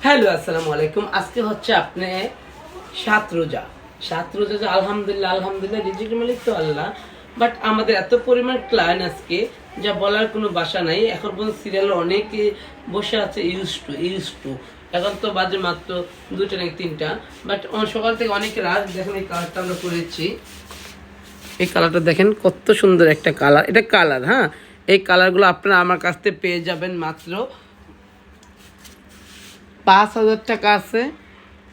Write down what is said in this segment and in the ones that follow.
Hello আসসালামু আলাইকুম। আজকে হচ্ছে আপনি সাত রোজা যে আলহামদুলিল্লাহ রিজিকের মালিক তো আল্লাহ। বাট আমাদের এত পরিমাণ ক্লায়েন্ট আজকে যা বলার কোনো ভাষা নাই। এখন পর্যন্ত সিরিয়ালে অনেকে বসে আছে ইউজ টু এখন তো বাজে মাত্র 2টা নাকি 3টা। বাট সকাল থেকে অনেক রাত। দেখেন এই কালারটা আমরা করেছি, এই কালারটা দেখেন কত সুন্দর একটা কালার। এটা কালার, হ্যাঁ, এই কালারগুলো আপনারা আমার কাছ থেকে পেয়ে যাবেন মাত্র 5,000 টাকা আছে,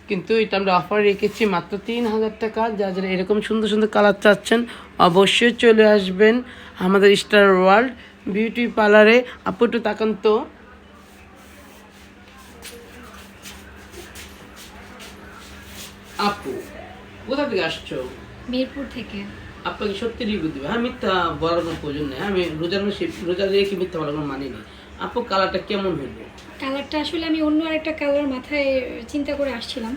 কিন্তু এটা আমরা অফার রেখেছি মাত্র 3,000 টাকা। যারা এরকম সুন্দর সুন্দর কালার চাচ্ছেন অবশ্যই চলে আসবেন আমাদের স্টার ওয়ার্ল্ড বিউটি পার্লারে। আপু একটু তাকান তো। আপু কোথা থেকে আসছো? মিরপুর থেকে। আপনাকে সত্যি রিভিউ দিবে, হ্যাঁ, মিথ্যা বলার কোনো প্রয়োজন নেই। আমি রোজা দিয়ে কি মিথ্যা বলার কোনো মানিনি। আপু কালারটা কেমন হইলো? কালারটা আসলে আমি অন্য আরেকটা কালার মাথায় চিন্তা করে আসছিলাম,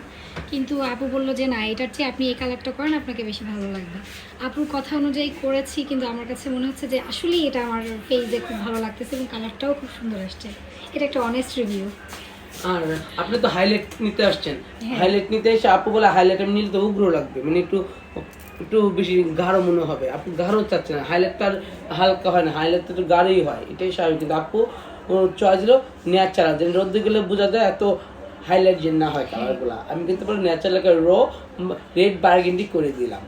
কিন্তু আপু বললো যে না, এটার চেয়ে আপনি এই কালারটা করেন, আপনাকে বেশি ভালো লাগবে। আপুর কথা অনুযায়ী করেছি, কিন্তু আমার কাছে মনে হচ্ছে যে আসলেই এটা আমার ফেসে খুব ভালো লাগতেছে এবং কালারটাও খুব সুন্দর আসছে। এটা একটা অনেস্ট রিভিউ। আর আপনি তো হাইলাইট নিতে আসছেন, হ্যাঁ। হাইলাইট নিতে এসে আপু বলে হাইলাইট আমি নিলে তো উগ্র লাগবে, মানে একটু একটু বেশি গাঢ় মনে হবে। আপু গাঢ় চাচ্ছেন না, হাইলাইটটা হালকা হয় না, হাইলাইট একটু গাঢ়ই হয়, এটাই স্বাভাবিক। কিন্তু আপু চয়েস হলো ন্যাচারাল, যেন রোদ্দে গেলে বোঝা যায় এত হাইলাইট যেন না হয় কালারগুলো। আমি কিন্তু পুরো ন্যাচারাল রেড বার্গেন্ডি করে দিলাম।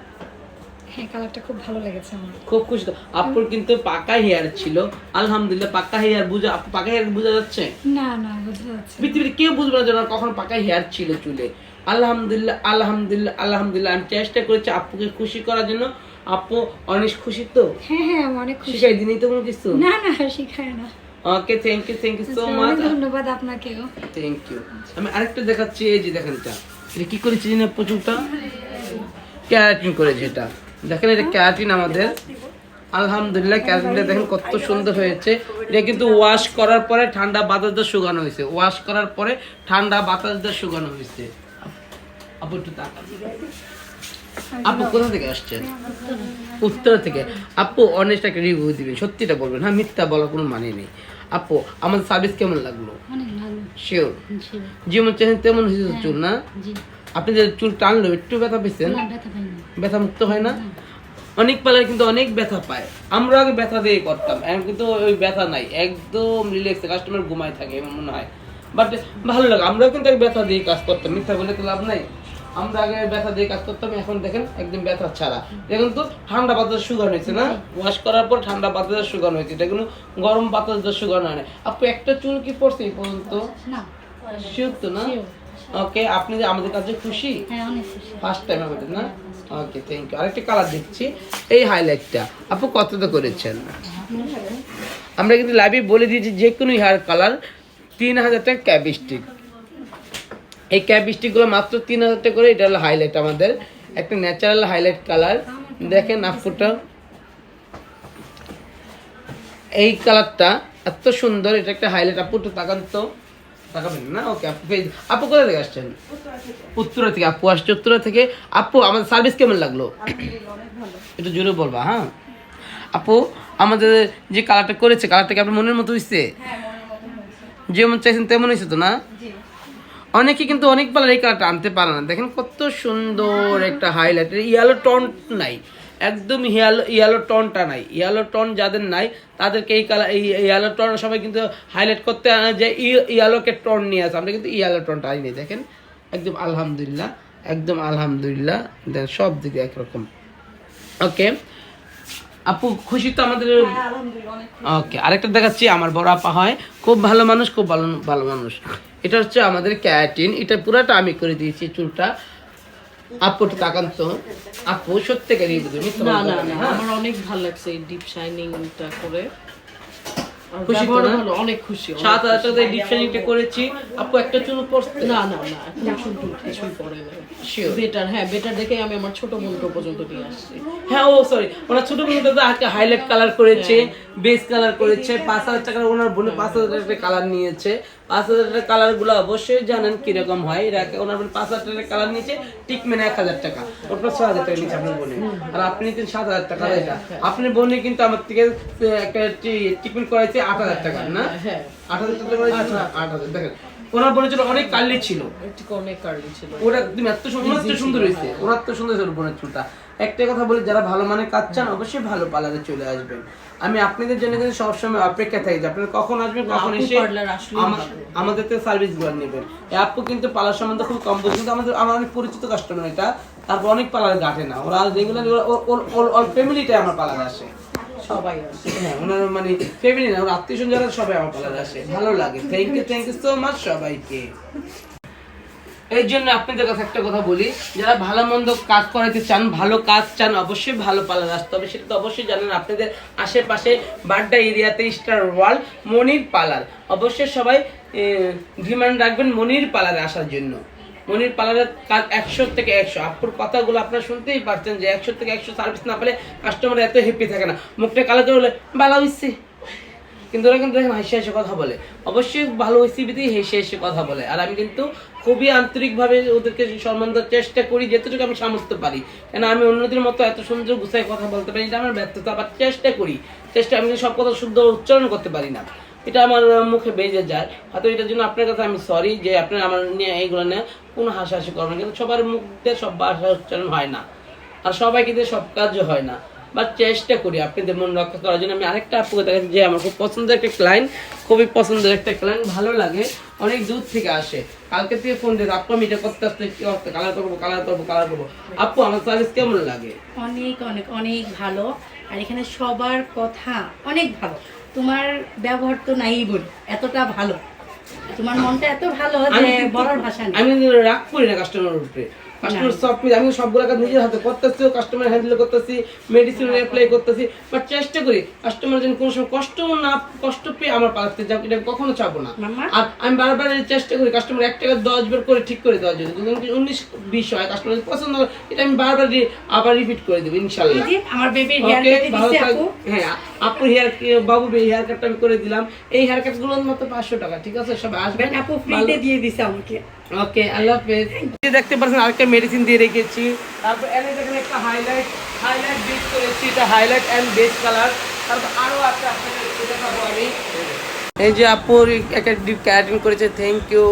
হ্যাঁ, কালারটা খুব ভালো লেগেছে আমার। খুব খুশি তো। আপুর কিন্তু পাকা হেয়ার ছিল, আলহামদুলিল্লাহ পাকা হেয়ার বুঝা। আপু পাকা হেয়ার বোঝা যাচ্ছে? না না, বোঝা যাচ্ছে। পৃথিবীর কেউ বুঝবে না যেন কখন পাকা হেয়ার ছিল চুলে। আলহামদুলিল্লাহ আমি চেষ্টা করেছি আপুকে খুশি করার জন্য। আপু অনেক খুশি তো? হ্যাঁ হ্যাঁ, আমি অনেক খুশি। শিখাই দিনই তো কোনো কিছু? না না, শিখায় না। Okay, thank you so much. ধন্যবাদ আপনাকেও। Thank you. আমি আরেকটা দেখাচ্ছি, এই যে দেখেন এটা কি করেছি জানেন? প্রচুরটা ক্যারাটিন করেছে। এটা দেখেন, এটা ক্যারাটিন আমাদের। আলহামদুলিল্লাহ ক্যারাটিনটা দেখেন কত সুন্দর হয়েছে। এটা কিন্তু ওয়াশ করার পরে ঠান্ডা বাতাস দিয়ে শুকানো হয়েছে। ওয়াশ করার পরে ঠান্ডা বাতাস দিয়ে শুকানো হয়েছে। আপু একটু তাকান। আপু কোথা থেকে আসছেন? উত্তর থেকে। আপু অনেস্ট একটা রিভিউ দিবেন, সত্যিটা বলবেন, হ্যাঁ, মিথ্যা বলার কোনো মানে নেই। আপু আমাদের সার্ভিস কেমন লাগলো? অনেক ভালো। শিওর? যেমন চাইছেন তেমন হয়েছে চুল না? জি। আপনি যে চুল টানলো একটু ব্যথা পেয়েছেন? না, ব্যথা পাই না। ব্যথা মুক্ত হয় না? অনেক পার্লার কিন্তু অনেক ব্যথা পায়। আমরা আগে ব্যথা দিয়ে করতাম, এখন কিন্তু ওই ব্যথা নাই, একদম রিল্যাক্সে কাস্টমার ঘুমায় থাকে এমন মনে হয়। বাট ভালো লাগে। আমরাও কিন্তু আগে ব্যথা দিয়ে কাজ করতাম, মিথ্যা বলে তো লাভ নাই। আমরা আগে ব্যথা দিয়ে কাজ করতাম, এখন দেখেন একদম ব্যথা ছাড়া। এখন তো ঠান্ডা বাতাস শুকানো হয়েছে না? ওয়াশ করার পর ঠান্ডা বাতাস শুকানো হয়েছে, এটা কোনো গরম বাতাস দিয়ে শুকানো হয় না। আপু একটা চুল কি পড়ছে এই পর্যন্ত? না। শিওর তো না? ওকে, আপনি যে আমাদের কাছে খুশি? হ্যাঁ, অনেক খুশি। ফার্স্ট টাইম আমাদের না? Okay, thank you. আরেকটা কালার দেখছি, এই হাইলাইটটা আপু কতটা করেছেন? আমরা কিন্তু লাইভে বলে দিয়েছি যে কোনো হেয়ার কালার 3,000 টাকা ক্যাপ স্টিক। এই ক্যাপ স্টিকগুলো মাত্র 3,000 টাকা করে। এটা হলো হাইলাইট আমাদের, একটা ন্যাচারাল হাইলাইট কালার। দেখেন আপুটা, এই কালারটা এত সুন্দর, এটা একটা হাইলাইট। আপু একটু তাকান তো। তাকাবেন না? ওকে আপু, আপু কোথা থেকে আসছেন? উত্তরা থেকে। আপু আসছে উত্তরা থেকে। আপু আমাদের সার্ভিস কেমন লাগলো? একটু জোরে বলবা, হ্যাঁ। আপু আমাদের যে কালারটা করেছে, কালারটা কি আপনার মনের মতো হয়েছে? যেমন চাইছেন তেমন হয়েছে তো না? অনেকে কিন্তু অনেক বেলা এই কালারটা আনতে পারে না। দেখেন কত সুন্দর একটা হাইলাইট। ইয়েলো টোন নাই, একদম ইয়েলো টোনটা নাই। ইয়েলো টোন যাদের নাই তাদেরকে এই কালার, এই ইয়েলো টোন সবাই কিন্তু হাইলাইট করতে আনে যে ইয়েলোকে টোন নিয়ে আসে। আমরা কিন্তু ইয়েলো টোনটা আনি। দেখেন একদম আলহামদুলিল্লাহ সব দিকে একরকম। ওকে আপু খুশি তো আমাদের? ওকে, আরেকটা দেখাচ্ছি। আমার বড় আপা হয়, খুব ভালো মানুষ, খুব ভালো ভালো মানুষ। এটা হচ্ছে আমাদের ক্যারাটিন, এটা পুরাটা আমি করে দিয়েছি চুলটা। আপু একটু তাকান তো। আপু সত্যিকারই না না না, আমার অনেক ভালো লাগছে এই ডিপ শাইনিংটা করে। খুশি তো না? অনেক খুশি। 7,000 টাকা দিয়ে ডিপ শাইনিংটা করেছি। আপু একটা চুল পড়ছে? না না না, এখন চুল কিছুই পড়ে না। শিওর? বেটার, হ্যাঁ বেটার দেখে আমি আমার ছোট বোনকে পর্যন্ত নিয়ে আসছি। হ্যাঁ, ও সরি, ওনার ছোট বোনটা আজকে হাইলাইট কালার করেছে, বেস কালার করেছে। 5,000 টাকা ওনার বোনে 5,000 টাকা কালার নিয়েছে। 5,000 টাকা কালার গুলো অবশ্যই জানেন কিরকম হয়। ওনার বোন 5,000 টাকা কালার নিয়েছে, টিকমেন 1,000 টাকা, ওটা 6,000 টাকা নিয়েছে আপনার বোনে। আর আপনি নিতেন 7,000 টাকা। এটা আপনার বোনে কিন্তু আমার থেকে একটা টিকমেন করাইছে 8,000 টাকা না? 8,000 টাকা করেছে। 8,000 দেখেন ওনার বোনের চুল অনেক কার্লি ছিল, একটু অনেক কার্লি ছিল। ওরা একদম এত সুন্দর হয়েছে, ওনার তো সুন্দর হয়েছে বোনের চুলটা। একটা কথা বলি, যারা ভালো মানের কাজ চান অবশ্যই ভালো পার্লারে চলে আসবেন। আমি আপনাদের জন্য কিন্তু সবসময় অপেক্ষা থাকি যে আপনারা কখন আসবেন, কখন আপু এসে পার্লার আসলেই ভালো। আমাদের থেকে সার্ভিস গুলো নেবেন। এই আপু কিন্তু পার্লার সম্বন্ধে খুব কম বোঝে, কিন্তু আমার অনেক পরিচিত কাস্টমার এটা, তারপর অনেক পার্লারে গাঠে না, ওরা রেগুলার ওর ফ্যামিলিটাই আমার পার্লারে আসে। সবাই আসে। হ্যাঁ, ওনার মানে ফ্যামিলি না, ওর আত্মীয়স্বজন যারা সবাই আমার পার্লারে আসে, ভালো লাগে। থ্যাংক ইউ সো মাচ সবাইকে। এই জন্য আপনাদের কাছে একটা কথা বলি, যারা ভালো মন্দ কাজ করাতে চান, ভালো কাজ চান, অবশ্যই ভালো পার্লার আসতে হবে। সেটা তো অবশ্যই জানেন, আপনাদের আশেপাশে বাড্ডা এরিয়াতে স্টার ওয়ার্ল্ড মনির পার্লার, অবশ্যই সবাই ডিমান্ড রাখবেন মনির পার্লারে আসার জন্য। মনির পার্লারের কাজ 100 থেকে 100। আপুর কথাগুলো আপনারা শুনতেই পারছেন যে 100 থেকে 100 সার্ভিস না পেলে কাস্টমার এত হ্যাপি থাকে না। মুখটা কালো করে বলে ভালো হয়েছে, কিন্তু ওরা কিন্তু দেখেন হেসে হেসে কথা বলে, অবশ্যই ভালো হিসেবেতেই হেসে হেসে কথা বলে। আর আমি কিন্তু খুবই আন্তরিকভাবে ওদেরকে সম্মান দেওয়ার চেষ্টা করি, যেটুকু আমি সামর্থ্য পারি। কেন আমি অন্যদের মতো এত সুন্দর গুছাই কথা বলতে পারি, এটা আমার ব্যর্থতা, আবার চেষ্টা করি। আমি কিন্তু সব কথা শুদ্ধ উচ্চারণ করতে পারি না, এটা আমার মুখে বেজে যায়। হয়তো এটার জন্য আপনার কাছে আমি সরি যে আপনারা আমার নিয়ে এইগুলো নিয়ে কোনো হাসাহাসি করবেন, কিন্তু সবার মুখ দিয়ে সব ভাষা উচ্চারণ হয় না, আর সবাইকে দিয়ে সব কাজও হয় না, বাট চেষ্টা করি আপনাদের মন রক্ষা করার জন্য। আমি আরেকটা আপুকে দেখাচ্ছি যে আমার খুব পছন্দের একটা ক্লায়েন্ট, খুবই পছন্দের একটা ক্লায়েন্ট, ভালো লাগে, অনেক দূর থেকে আসে। কালকে থেকে ফোন দিয়ে আপু আমি এটা করতে আসতে কালার করবো। আপু আমার সার্ভিস কেমন লাগে? অনেক অনেক অনেক ভালো। আর এখানে সবার কথা অনেক ভালো, তোমার ব্যবহার তো নাই বলি, এতটা ভালো, তোমার মনটা এত ভালো যে বলার ভাষা নেই। আমি রাগ করি না কাস্টমারের উপরে, কাস্টমার সব আমি সবগুলো কাজ নিজের হাতে করতেছি, কাস্টমার হ্যান্ডেল করতেছি, মেডিসিন অ্যাপ্লাই করতেছি, বাট চেষ্টা করি কাস্টমার যেন কোনো সময় কষ্ট পেয়ে আমার পালাতে যাও, এটা কখনো চাবো না। আর আমি বারবার চেষ্টা করি কাস্টমার 1 টাকা 10 বার করে ঠিক করে দেওয়ার জন্য। যদি 19-20 হয় কাস্টমার পছন্দ হয়, এটা আমি বারবার আবার রিপিট করে দেবো ইনশাআল্লাহ। আমার বেবির হেয়ার কেটে দিছে আপু। হ্যাঁ, আপুর বাবু হেয়ার কাটটা আমি করে দিলাম। এই হেয়ার কাট গুলোর মতো 500 টাকা, ঠিক আছে? সবাই আসবেন, আপু ফ্রিতে দিয়ে দিছে আমাকে। ওকে, আল্লাহ হাফেজ। দেখতে পাচ্ছেন আরেকটা মেডিসিন দিয়ে রেখেছি। তারপর এনে দেখেন একটা হাইলাইট বেস করেছি, এটা হাইলাইট এন্ড বেস কালার। তারপর আরো আছে আপনাদের দেখাবো আমি। এই যে আপুর একটা ডিপ ক্যারাটিন করেছে, থ্যাংক ইউ।